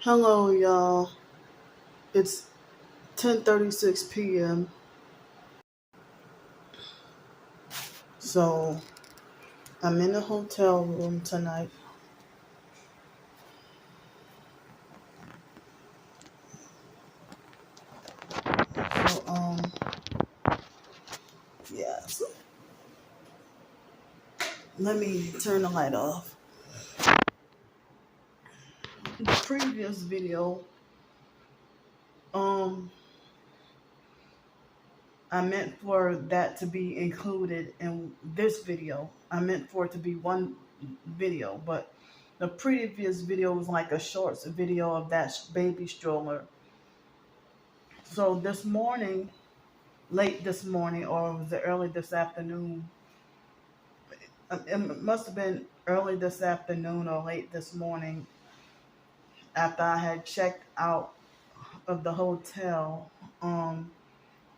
Hello, y'all. It's 10:36 p.m. So I'm in a hotel room tonight. So yeah. So let me turn the light off. The previous video, um, I meant for that to be included in this video. I meant for it to be one video, but the previous video was like a shorts video of that baby stroller. So this morning, late this morning, or was it early this afternoon? It must have been early this afternoon or late this morning after I had checked out of the hotel. Um,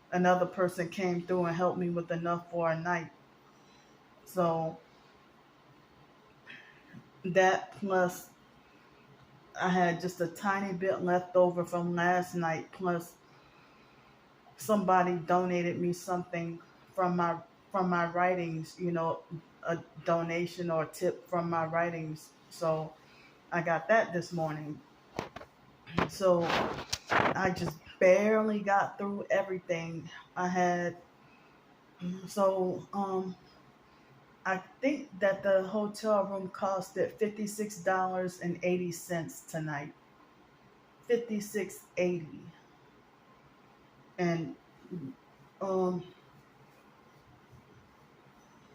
Another person came through and helped me with enough for a night. So that plus I had just a tiny bit left over from last night. Plus somebody donated me something from my writings. A donation or tip from my writings. So I got that this morning. So I just barely got through everything. I had so I think that the hotel room costed $56.80 tonight. 56.80. And um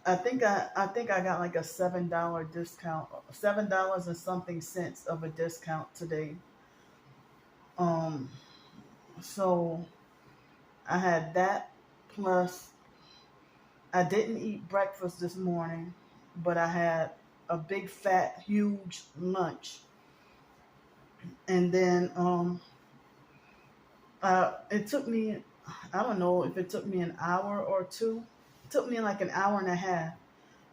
I think I got like a $7 discount, $7 and something cents of a discount today. Um so I had that plus I didn't eat breakfast this morning, but I had a big fat huge lunch. And then it took me, I don't know if it took me an hour or two. It took me like an hour and a half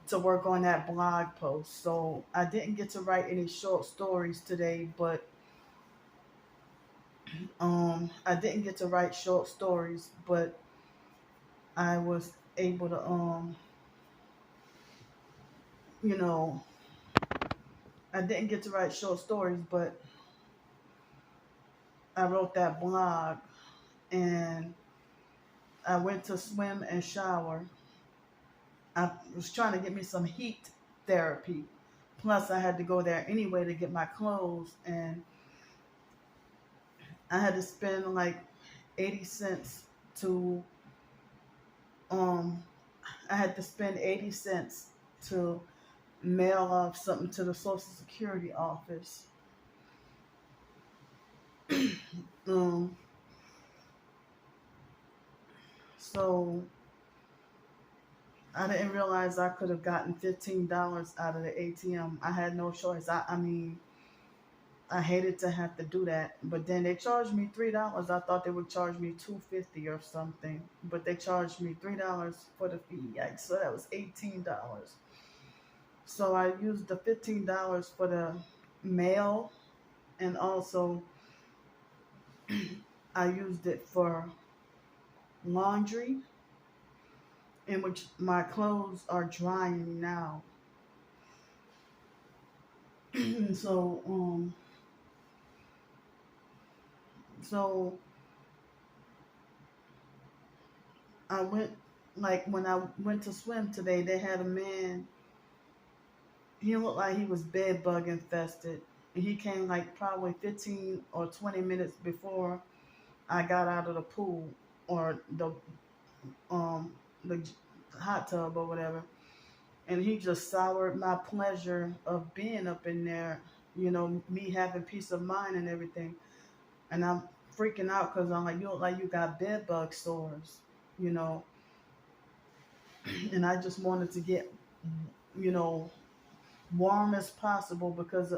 to work on that blog post. So I didn't get to write any short stories today, but I didn't get to write short stories, but I was able to you know, I didn't get to write short stories, but I wrote that blog and I went to swim and shower. I was trying to get me some heat therapy. Plus, I had to go there anyway to get my clothes, and I had to spend like 80 cents to um. I had to spend 80 cents to mail off something to the Social Security office. Um. So I didn't realize I could have gotten $15 out of the ATM. I had no choice. I mean, I hated to have to do that, but then they charged me $3. I thought they would charge me $2.50 or something, but they charged me $3 for the fee. Yikes! So that was $18. So I used the $15 for the mail, and also I used it for laundry, in which my clothes are drying now. so so I went, like when I went to swim today, they had a man. He looked like he was bed bug infested. He came like probably 15 or 20 minutes before I got out of the pool or um the hot tub or whatever. And he just soured my pleasure of being up in there, me having peace of mind and everything. And I'm freaking out because I'm like, you look like you got bed bug sores, you know. And I just wanted to get, you know, warm as possible because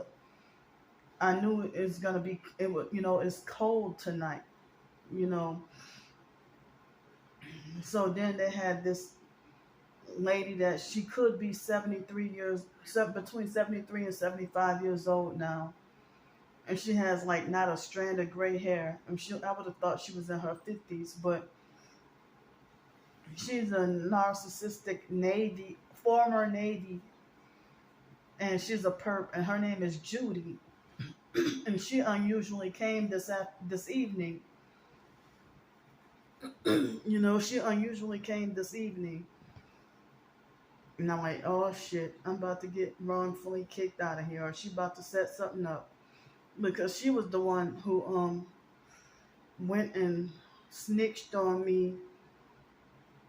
I knew it's gonna be, it would, it's cold tonight, you know. So then they had this lady that she could be 73 years, between 73 and 75 years old now, and she has like not a strand of gray hair. I would have thought she was in her 50s, but she's a narcissistic former Navy, and she's a perp, and her name is Judy, and she unusually came this evening. She unusually came this evening, and I'm like, oh shit, I'm about to get wrongfully kicked out of here, or she about to set something up, because she was the one who went and snitched on me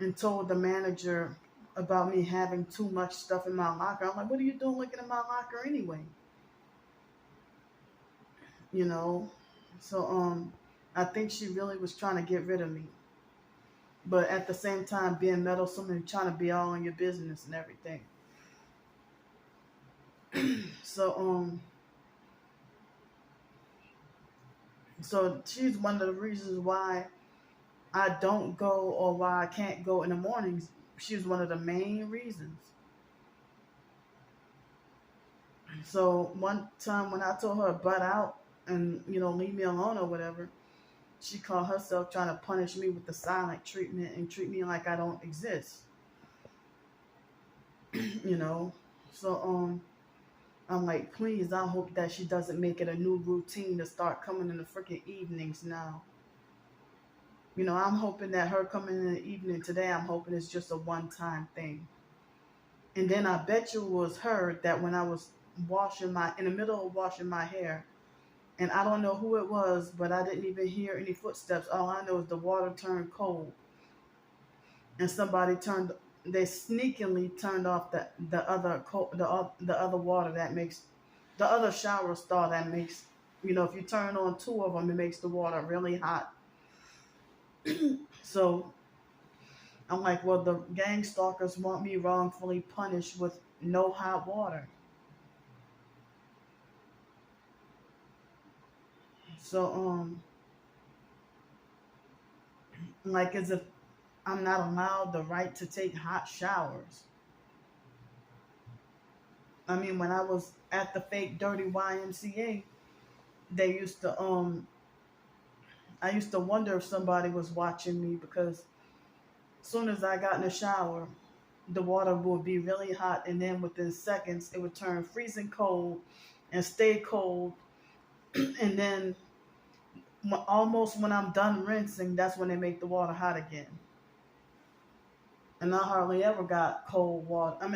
and told the manager about me having too much stuff in my locker. I'm like, what are you doing looking in my locker anyway? You know? So I think she really was trying to get rid of me. But at the same time being meddlesome and trying to be all in your business and everything. So she's one of the reasons why I don't go, or why I can't go in the mornings. She's one of the main reasons. So one time when I told her to butt out and, leave me alone or whatever, she called herself trying to punish me with the silent treatment and treat me like I don't exist. So I'm like, please, I hope that she doesn't make it a new routine to start coming in the freaking evenings now. I'm hoping that her coming in the evening today, I'm hoping it's just a one-time thing. And then I bet you it was her that when I was in the middle of washing my hair, and I don't know who it was, but I didn't even hear any footsteps. All I know is the water turned cold, and they sneakily turned off the other water that makes the other shower stall that makes, if you turn on two of them, it makes the water really hot. So I'm like, well, the gang stalkers want me wrongfully punished with no hot water. So like, as if I'm not allowed the right to take hot showers. I mean, when I was at the fake dirty YMCA, they used to I used to wonder if somebody was watching me, because as soon as I got in the shower, the water would be really hot, and then within seconds it would turn freezing cold and stay cold. And then almost when I'm done rinsing, that's when they make the water hot again. And I hardly ever got cold water. I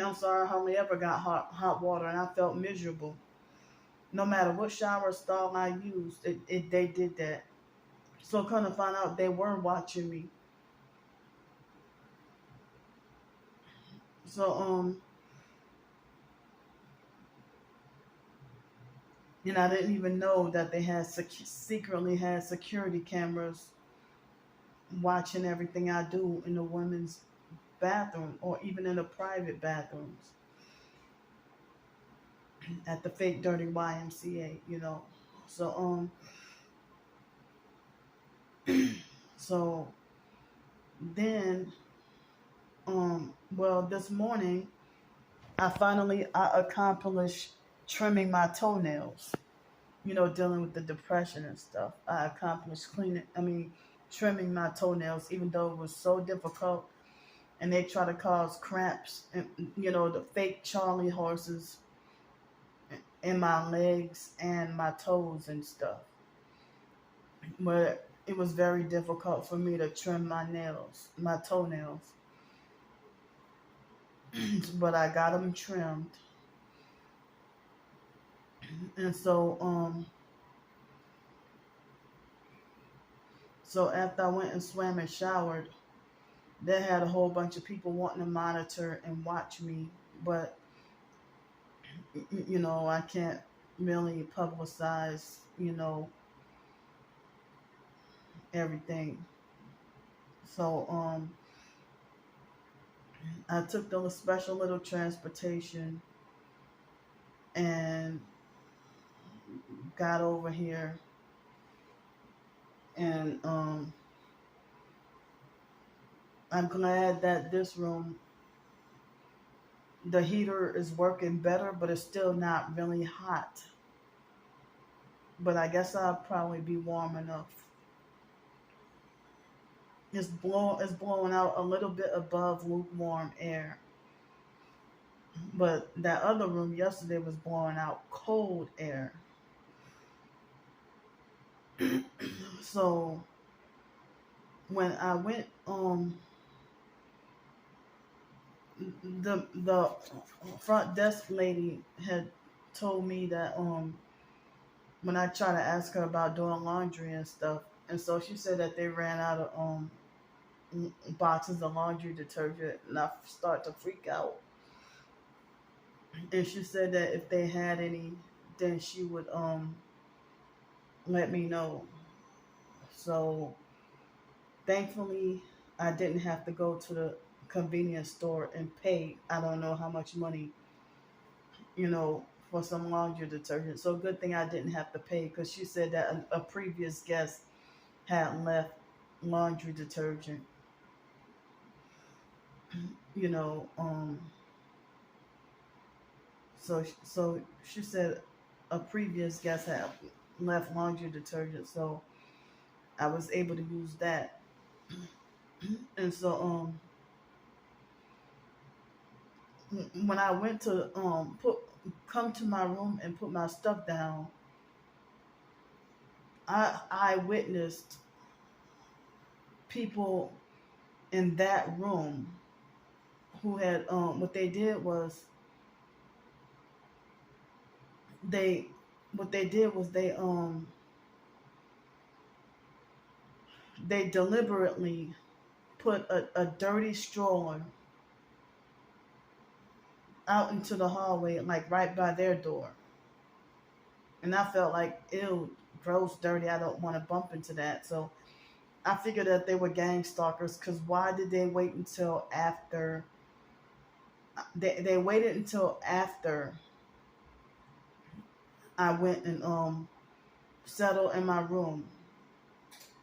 hardly ever got hot water, and I felt miserable. No matter what shower stall I used, they did that. So come to find out, they were watching me. So and I didn't even know that they had secretly had security cameras watching everything I do in the women's bathroom, or even in the private bathrooms at the fake dirty YMCA. So so then well, this morning I accomplished trimming my toenails. Dealing with the depression and stuff. I accomplished trimming my toenails, even though it was so difficult, and they try to cause cramps and, the fake Charlie horses in my legs and my toes and stuff. But it was very difficult for me to trim my toenails. But I got them trimmed. And so after I went and swam and showered, they had a whole bunch of people wanting to monitor and watch me, but I can't really publicize, everything. So I took the special little transportation and got over here, and I'm glad that this room, the heater is working better, but it's still not really hot. but I guess I'll probably be warm enough. It's blowing out a little bit above lukewarm air. But that other room yesterday was blowing out cold air. So when I went, the front desk lady had told me that when I tried to ask her about doing laundry and stuff, and so she said that they ran out of boxes of laundry detergent, and I start to freak out. And she said that if they had any, then she would let me know. So thankfully, I didn't have to go to the convenience store and pay. I don't know how much money, you know, for some laundry detergent. So good thing I didn't have to pay, because she said that a previous guest had left laundry detergent. You know, so she said a previous guest had left laundry detergent, so I was able to use that. And so when I went to put come to my room and put my stuff down, I witnessed people in that room who had what they did was they what they did was they deliberately put a dirty stroller out into the hallway, like right by their door. And I felt like, ew, gross, dirty. I don't want to bump into that. So I figured that they were gang stalkers, because why did they wait until after? They waited until after I went and settled in my room,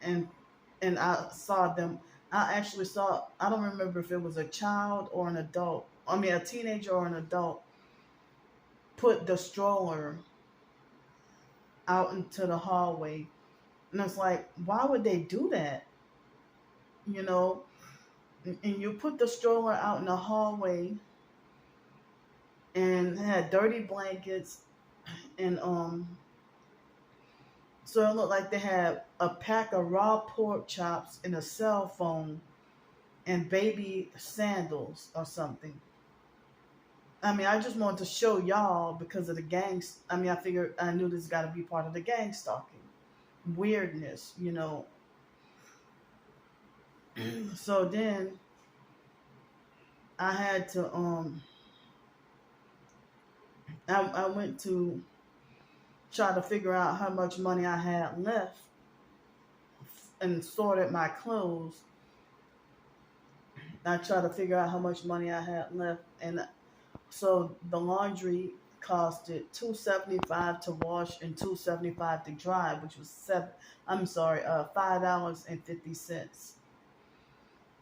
and I saw them. I actually saw. I don't remember if it was a child or an adult. I mean, a teenager or an adult put the stroller out into the hallway, and it's like, why would they do that? You know, and you put the stroller out in the hallway and had dirty blankets, and so it looked like they had a pack of raw pork chops and a cell phone and baby sandals or something. I mean, I just wanted to show y'all because of the gangs. I mean, I figured I knew this got to be part of the gang stalking weirdness, you know. So then I had to I went to try to figure out how much money I had left and sorted my clothes. I tried to figure out how much money I had left, and so the laundry costed $2.75 to wash and $2.75 to dry, which was $5.50.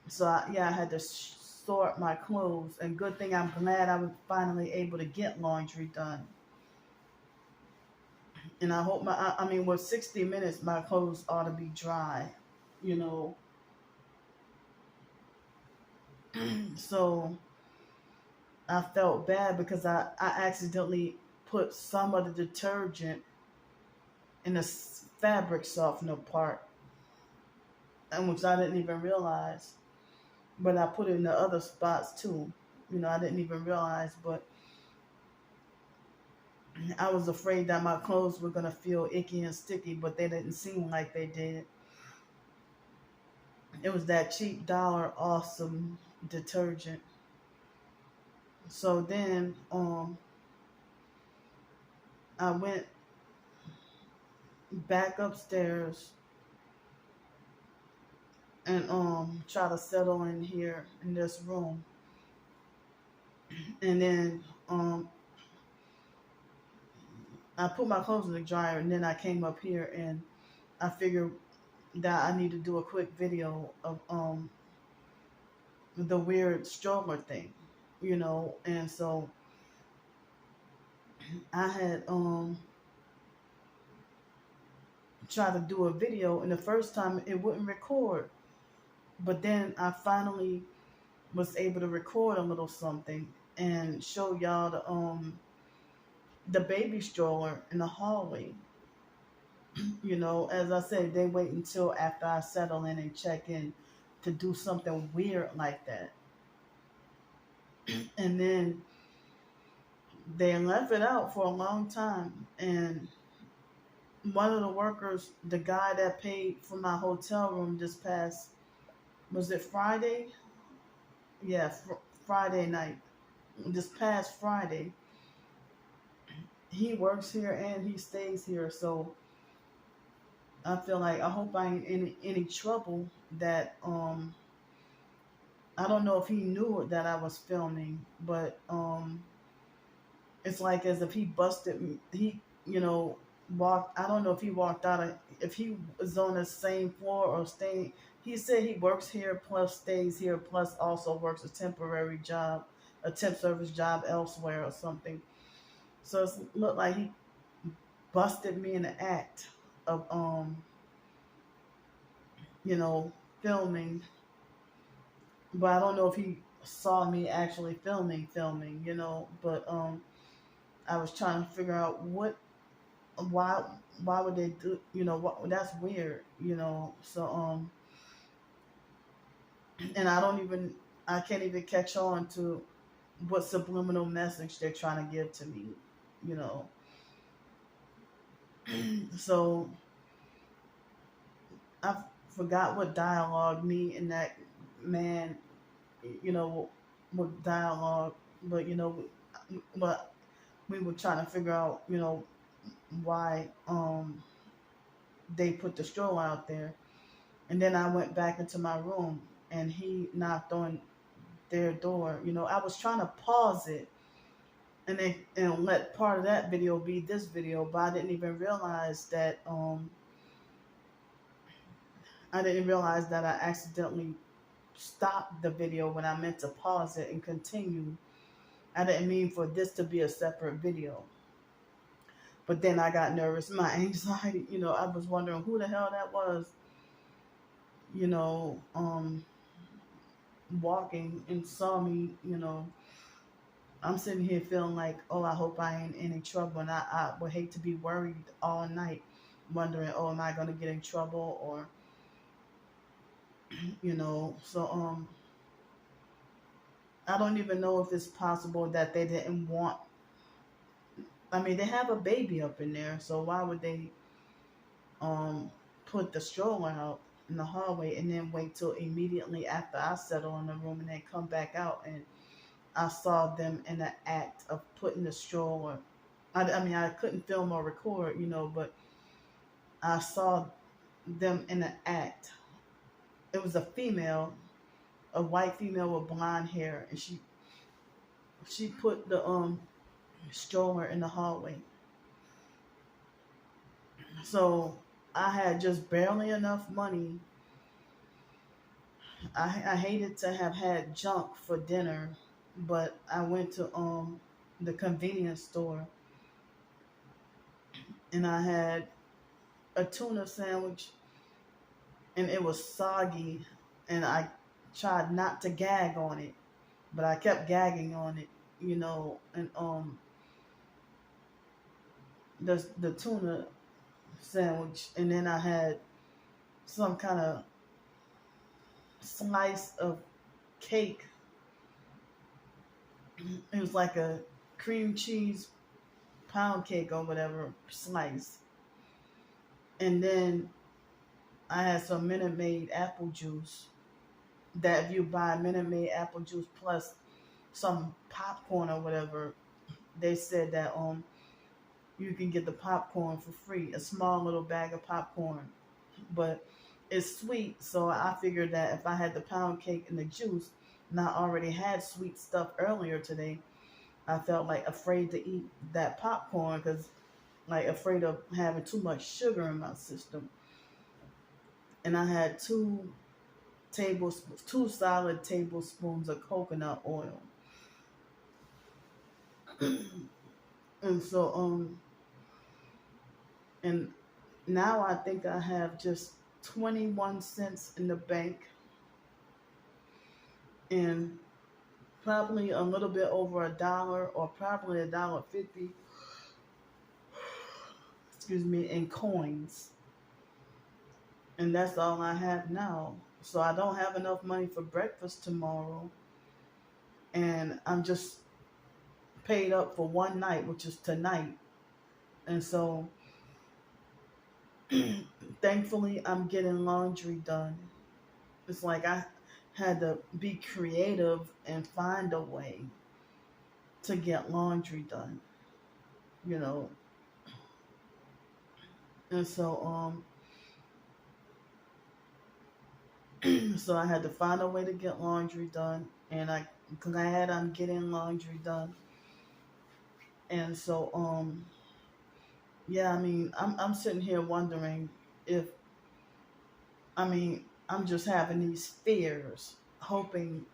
So yeah, I had to sort my clothes, and good thing I'm glad I was finally able to get laundry done. And I hope I mean, with 60 minutes, my clothes ought to be dry, you know. So I felt bad because I accidentally put some of the detergent in the fabric softener part, and which I didn't even realize. But I put it in the other spots too. You know, I didn't even realize, but I was afraid that my clothes were gonna feel icky and sticky, but they didn't seem like they did. It was that cheap dollar awesome detergent. So then I went back upstairs and try to settle in here in this room. And then I put my clothes in the dryer, and then I came up here and I figured that I need to do a quick video of the weird stroller thing, you know. And so I had try to do a video, and the first time it wouldn't record. But then I finally was able to record a little something and show y'all the baby stroller in the hallway. As I said, they wait until after I settle in and check in to do something weird like that. And then they left it out for a long time. And one of the workers, the guy that paid for my hotel room this past, was it Friday? Yeah, Friday night. This past Friday, he works here and he stays here. So I feel like I hope I ain't in any trouble that I don't know if he knew that I was filming, but it's like as if he busted me. He, walked. I don't know if he walked out of, if he was on the same floor or staying. He said he works here plus stays here plus also works a temporary job, a temp service job elsewhere or something. So it looked like he busted me in the act of filming. But I don't know if he saw me actually filming. But I was trying to figure out why why would they do, what, that's weird, so and I can't even catch on to what subliminal message they're trying to give to me, you know. So I forgot what dialogue me and that man, what dialogue, but but we were trying to figure out, why they put the stroller out there. And then I went back into my room and he knocked on their door. I was trying to pause it and let part of that video be this video, but I didn't realize that I accidentally stopped the video when I meant to pause it and continue. I didn't mean for this to be a separate video. But then I got nervous. My anxiety, I was wondering who the hell that was, walking and saw me, I'm sitting here feeling like, oh, I hope I ain't in any trouble. And I would hate to be worried all night, wondering, oh, am I going to get in trouble? Or, so I don't even know if it's possible that they didn't want, I mean, they have a baby up in there, so why would they put the stroller out in the hallway and then wait till immediately after I settle in the room and then come back out and I saw them in the act of putting the stroller. I mean, I couldn't film or record, but I saw them in the act. It was a female, a white female with blonde hair, and she put the stroller in the hallway. So I had just barely enough money. I hated to have had junk for dinner, but I went to the convenience store and I had a tuna sandwich and it was soggy and I tried not to gag on it, but I kept gagging on it, and the tuna sandwich, and then I had some kind of slice of cake. It was like a cream cheese pound cake or whatever slice. And then I had some Minute Maid apple juice. That if you buy Minute Maid apple juice plus some popcorn or whatever, they said that you can get the popcorn for free, a small little bag of popcorn. But it's sweet, so I figured that if I had the pound cake and the juice, and I already had sweet stuff earlier today, I felt like afraid to eat that popcorn because like afraid of having too much sugar in my system. And I had two solid tablespoons of coconut oil. And so and Now I think I have just 21 cents in the bank and probably a little bit over $1 or probably $1.50, excuse me, in coins. And that's all I have now. So I don't have enough money for breakfast tomorrow. And I'm just paid up for one night, which is tonight. And so thankfully I'm getting laundry done. It's like I had to be creative and find a way to get laundry done, you know. And so so I had to find a way to get laundry done, and I'm glad I'm getting laundry done. And so yeah, I mean, I'm sitting here wondering if, I mean, I'm just having these fears, hoping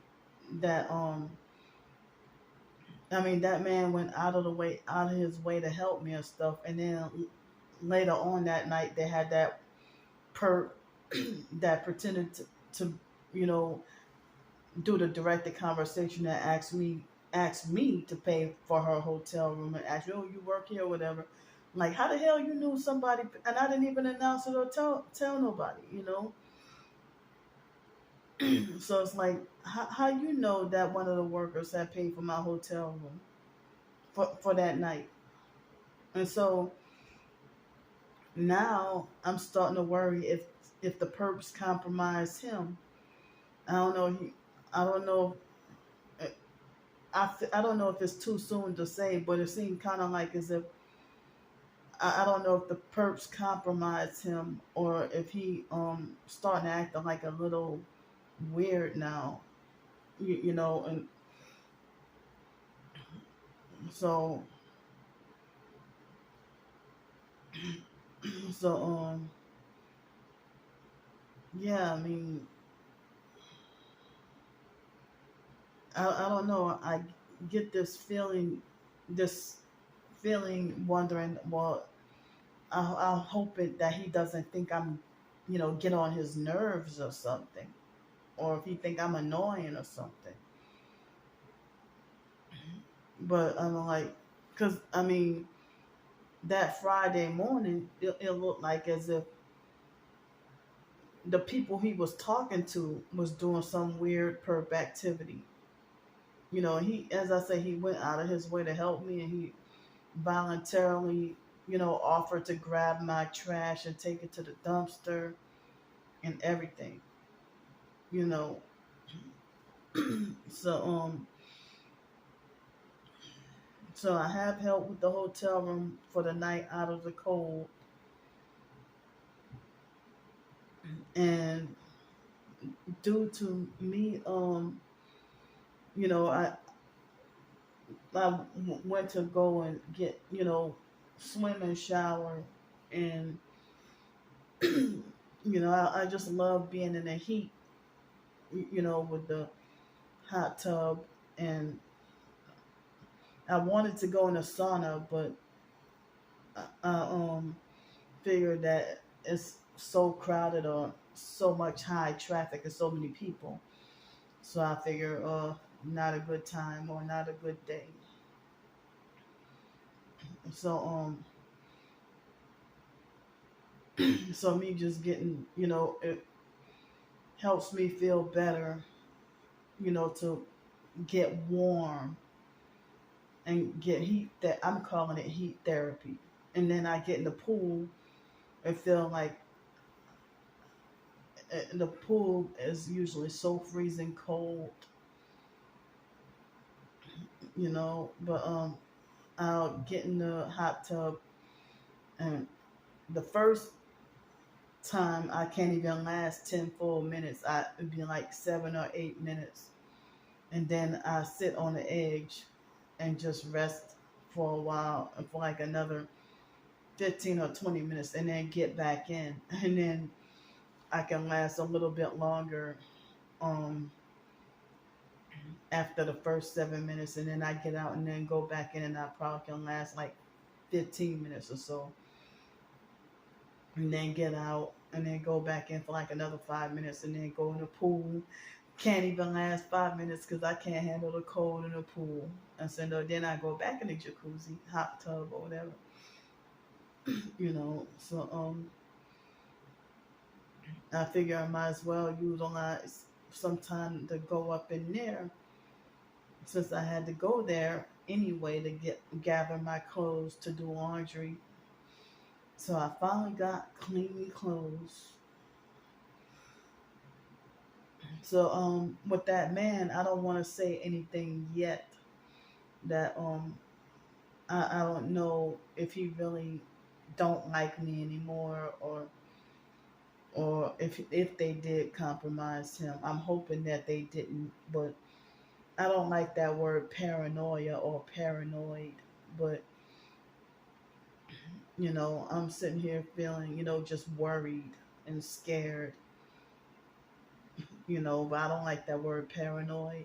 that I mean, that man went out of his way to help me and stuff, and then later on that night they had that per that pretended to you know do the directed conversation that asked me to pay for her hotel room and asked me, oh, you work here or whatever. Like, how the hell you knew somebody? And I didn't even announce it or tell nobody, So it's like, how you know that one of the workers had paid for my hotel room for that night? And so now I'm starting to worry if the perps compromise him. I don't know. I don't know. I don't know if it's too soon to say, but it seemed kind of like as if I don't know if the perps compromise him or if he starting acting like a little weird now, and so so yeah, I mean, I don't know. I get this feeling wondering, well, I'll hope it that he doesn't think I'm, get on his nerves or something, or if he think I'm annoying or something. But I'm like, because I mean, that Friday morning, it looked like as if the people he was talking to was doing some weird perp activity. He, as I say, he went out of his way to help me, and he voluntarily, offered to grab my trash and take it to the dumpster and everything. You know, so so I have help with the hotel room for the night out of the cold, and due to me, you know, went to go and get, swim and shower, and I just love being in the heat, with the hot tub, and I wanted to go in a sauna, but I figured that it's so crowded or so much high traffic and so many people. So I figure, not a good time or not a good day. So so me just getting, it helps me feel better, to get warm and get heat, that I'm calling it heat therapy. And then I get in the pool and feel like the pool is usually so freezing cold, but I'll get in the hot tub, and the first time I can't even last 10 full minutes. It'd be like 7 or 8 minutes. And then I sit on the edge and just rest for a while, and for like another 15 or 20 minutes, and then get back in. And then I can last a little bit longer um, after the first 7 minutes, and then I get out and then go back in, and I probably can last like 15 minutes or so. and then get out and then go back in for like another 5 minutes and then go in the pool. Can't even last 5 minutes because I can't handle the cold in the pool. And so no, then I go back in the jacuzzi, hot tub or whatever, you know. So I figure I might as well utilize some time to go up in there since I had to go there anyway to gather my clothes to do laundry. So I finally got clean clothes. So with that man, I don't want to say anything yet. That I don't know if he really don't like me anymore, or if they did compromise him. I'm hoping that they didn't, but I don't like that word paranoia or paranoid. But I'm sitting here feeling just worried and scared. But I don't like that word paranoid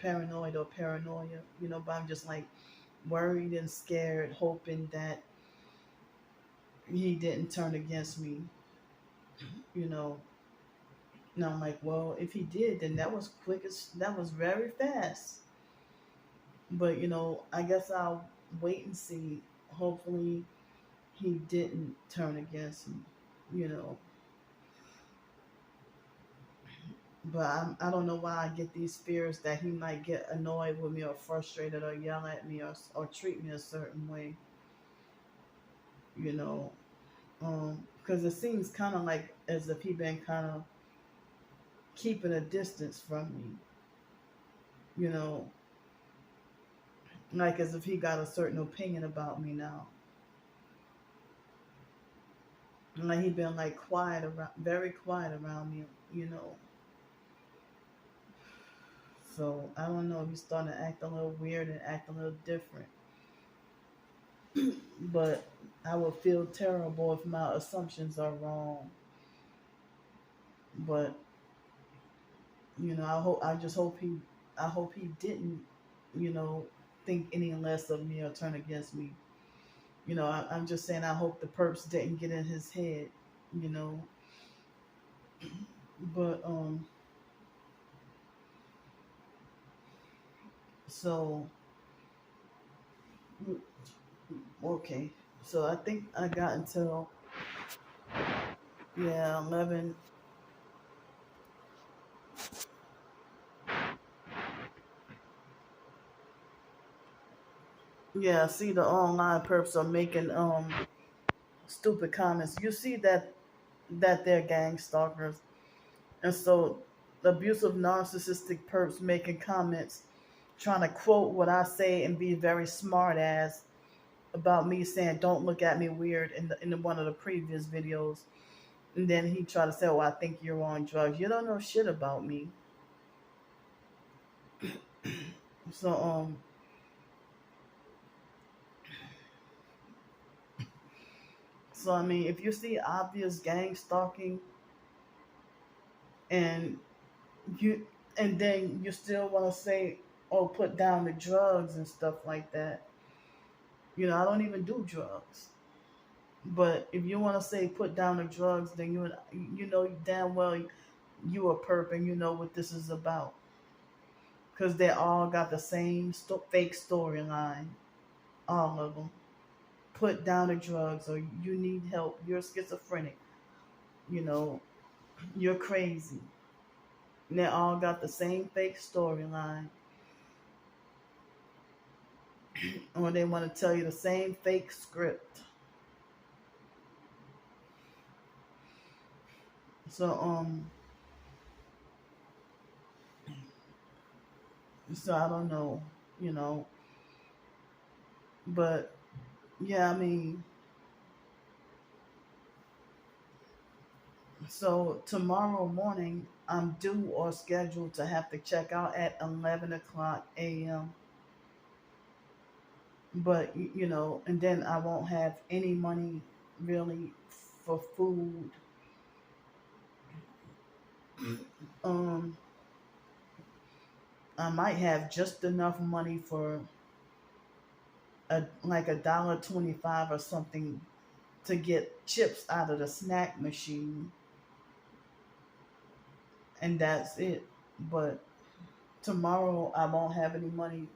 or paranoia. But I'm just like worried and scared, hoping that he didn't turn against me. You know, and I'm like, well, if he did, then that was that was very fast. But I guess I'll wait and see. Hopefully, he didn't turn against me. You know, but I don't know why I get these fears that he might get annoyed with me or frustrated or yell at me or treat me a certain way. You know, because it seems kind of like as if he been kind of keeping a distance from me. You know, like as if he got a certain opinion about me now. And like he been like quiet around, very quiet around me. You know, so I don't know. He's starting to act a little weird and act a little different. But I would feel terrible if my assumptions are wrong. But I hope he didn't, you know, think any less of me or turn against me. I'm just saying I hope the perps didn't get in his head, you know. But so okay. So I think I got until, yeah, 11. Yeah, see the online perps are making stupid comments. You see that they're gang stalkers. And so the abusive narcissistic perps making comments trying to quote what I say and be very smart as about me saying don't look at me weird in one of the previous videos. And then he tried to say, "Oh, I think you're on drugs." You don't know shit about me. So I mean, if you see obvious gang stalking and you and then you still want to say, "Oh, put down the drugs and stuff like that." I don't even do drugs. But if you want to say put down the drugs, then you know damn well you a perp and you know what this is about because they all got the same fake storyline, all of them. Put down the drugs, or you need help. You're schizophrenic. You know, you're crazy. And they all got the same fake storyline, or they want to tell you the same fake script. So I don't know, you know, but yeah, I mean, so tomorrow morning I'm due or scheduled to have to check out at 11 o'clock a.m. But and then I won't have any money really for food. Um, I might have just enough money for a $1.25 or something to get chips out of the snack machine, and that's it. But tomorrow I won't have any money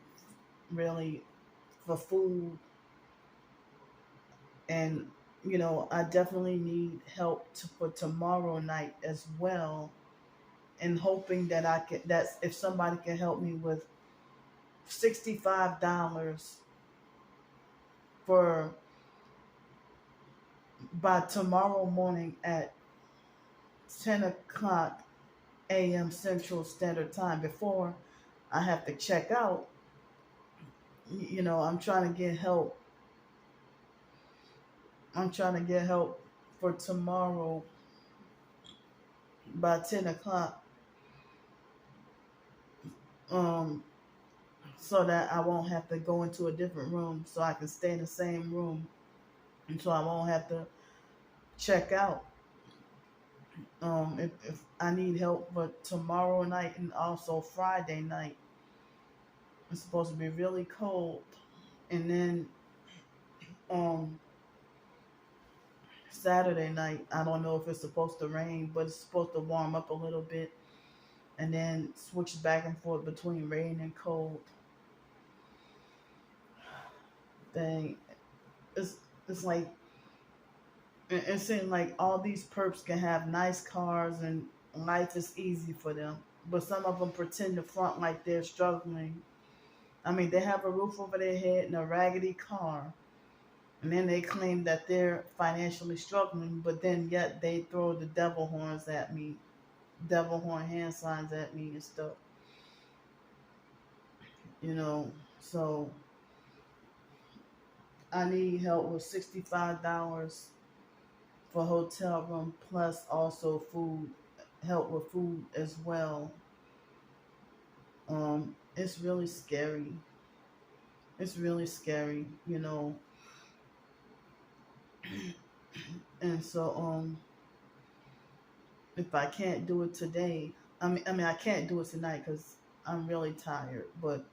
really for food, and I definitely need help for tomorrow night as well, and hoping that I can that's if somebody can help me with $65 for by tomorrow morning at 10 o'clock a.m. Central Standard Time before I have to check out. I'm trying to get help. I'm trying to get help for tomorrow by 10 o'clock, um, so that I won't have to go into a different room, so I can stay in the same room, and so I won't have to check out. If I need help, but tomorrow night and also Friday night, it's supposed to be really cold, and then um, Saturday night, I don't know if it's supposed to rain, but it's supposed to warm up a little bit, and then switch back and forth between rain and cold. Dang, it's it's like it seems like all these perps can have nice cars and life is easy for them, but some of them pretend to front like they're struggling. I mean, they have a roof over their head and a raggedy car, and then they claim that they're financially struggling, but then yet they throw the devil horns at me, devil horn hand signs at me and stuff, you know. So I need help with $65 for hotel room plus also food, help with food as well. It's really scary. It's really scary, and so if I can't do it today, I mean I can't do it tonight because I'm really tired. But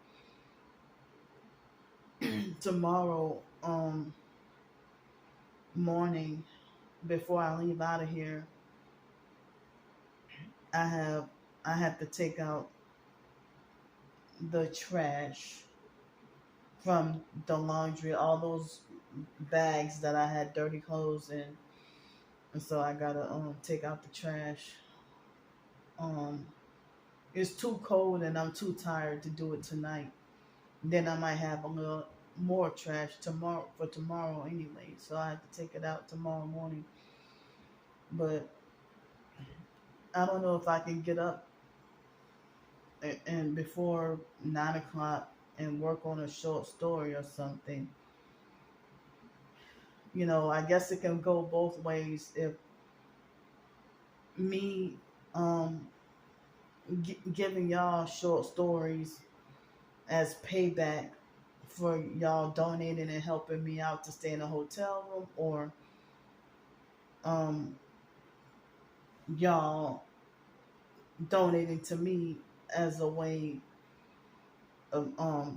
tomorrow morning, before I leave out of here, I have I have to take out the trash from the laundry, all those bags that I had dirty clothes in, and so I gotta take out the trash. Um, it's too cold and I'm too tired to do it tonight. Then I might have a little more trash tomorrow for tomorrow anyway, so I have to take it out tomorrow morning. But I don't know if I can get up and before 9 o'clock and work on a short story or something. I guess it can go both ways. If me um, giving y'all short stories as payback for y'all donating and helping me out to stay in a hotel room, or um, y'all donating to me as a way of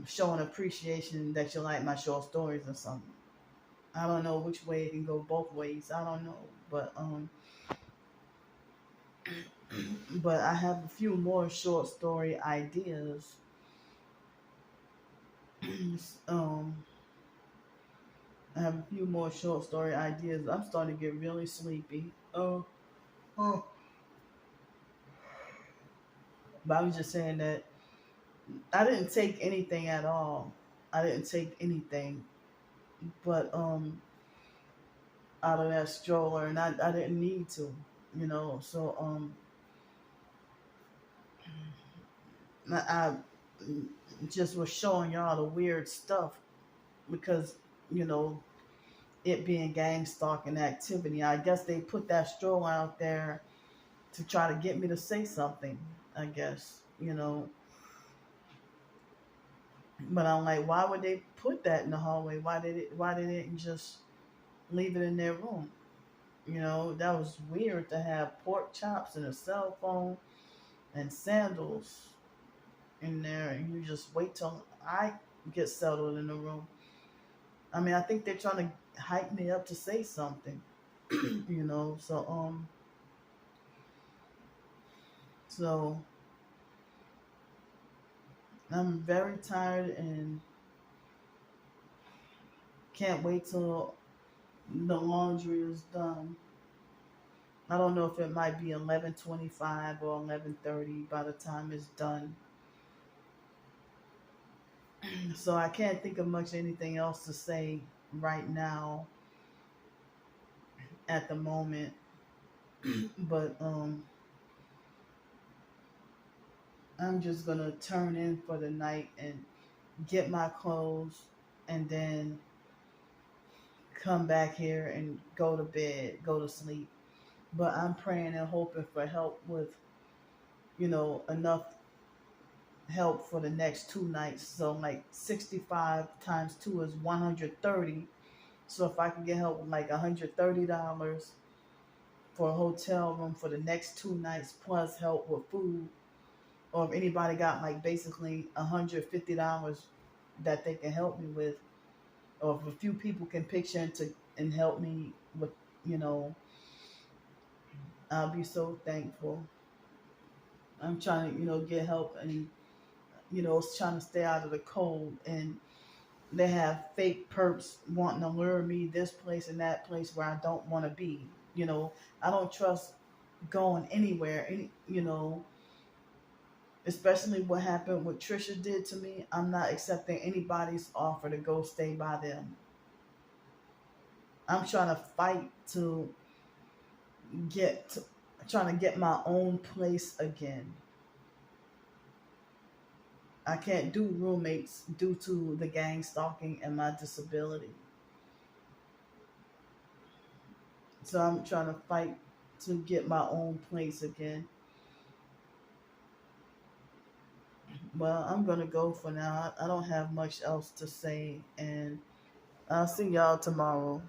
showing appreciation that you like my short stories or something. I don't know which way it can go both ways. I don't know, but but I have a few more short story ideas. um, I have a few more short story ideas. I'm starting to get really sleepy. Oh, but I was just saying that I didn't take anything at all. I didn't take anything, but out of that stroller, and I didn't need to, So I just was showing y'all the weird stuff because you know it being gang stalking activity. I guess they put that stroller out there to try to get me to say something. I guess but I'm like, why would they put that in the hallway? Why did it just leave it in their room? That was weird to have pork chops and a cell phone and sandals in there, and you just wait till I get settled in the room. I mean, I think they're trying to hype me up to say something, you know. So I'm very tired and can't wait till the laundry is done. I don't know if it might be 11:25 or 11:30 by the time it's done. So I can't think of much anything else to say right now at the moment. But I'm just gonna turn in for the night and get my clothes and then come back here and go to bed, go to sleep. But I'm praying and hoping for help with, enough help for the next 2 nights. So like 65 times 2 is 130. So if I can get help with like $130 for a hotel room for the next 2 nights plus help with food, or if anybody got like basically $150 that they can help me with, or if a few people can pitch in to and help me with, you know, I'll be so thankful. I'm trying to, get help and, trying to stay out of the cold. And they have fake perps wanting to lure me this place and that place where I don't want to be. I don't trust going anywhere. Especially what happened, what Trisha did to me. I'm not accepting anybody's offer to go stay by them. I'm trying to fight to get to, trying to get my own place again. I can't do roommates due to the gang stalking and my disability. So I'm trying to fight to get my own place again. Well, I'm gonna go for now. I don't have much else to say, and I'll see y'all tomorrow.